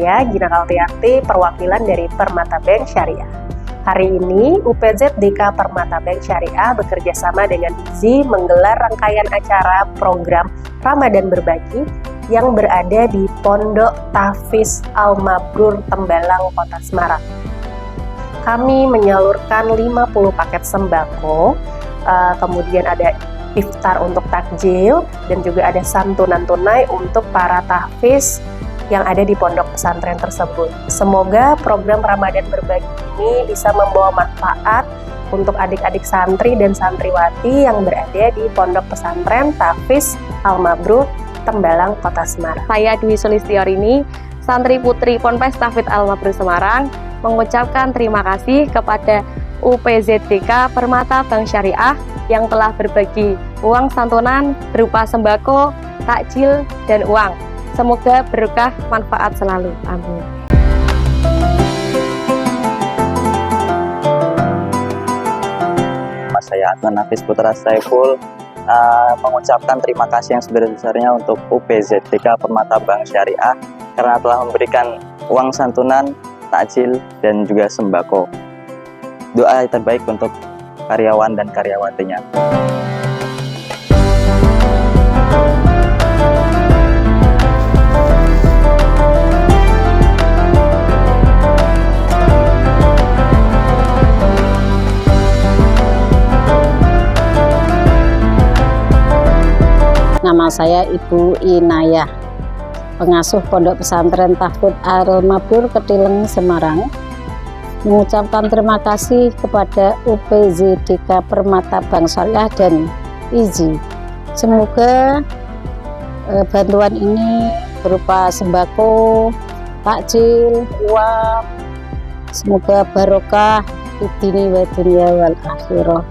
saya Gina Kaltiarti, perwakilan dari Permata Bank Syariah. Hari ini UPZDK Permata Bank Syariah bekerja sama dengan IZI menggelar rangkaian acara program Ramadan Berbagi yang berada di Pondok Tahfiz Al-Mabrur Tembalang, Kota Semarang. Kami menyalurkan 50 paket sembako, kemudian ada iftar untuk takjil, dan juga ada santunan tunai untuk para tahfiz yang ada di pondok pesantren tersebut. Semoga program Ramadan Berbagi ini bisa membawa manfaat untuk adik-adik santri dan santriwati yang berada di pondok pesantren Tahfiz Al-Mabrur Tembalang, Kota Semarang. Saya Dwi Sulistiorini, santri putri Ponpes Tahfiz Al-Mabrur Semarang, mengucapkan terima kasih kepada UPZDK Permata Bank Syariah yang telah berbagi uang santunan berupa sembako, takjil, dan uang. Semoga berkah manfaat selalu. Amin. Saya Adnan Hafiz Putra Saiful mengucapkan terima kasih yang sebesar-besarnya untuk UPZDK Permata Bank Syariah karena telah memberikan uang santunan, takjil, dan juga sembako. Doa yang terbaik untuk karyawan dan karyawatinya. Nama saya Ibu Inayah, pengasuh Pondok Pesantren Tahfiz Al-Mabrur Ketileng, Semarang. Mengucapkan terima kasih kepada UPZDK Permata Bank Syariah dan IZI. Semoga bantuan ini berupa sembako, takjil, uang, semoga barokah di dini wa dunya wal akhirah.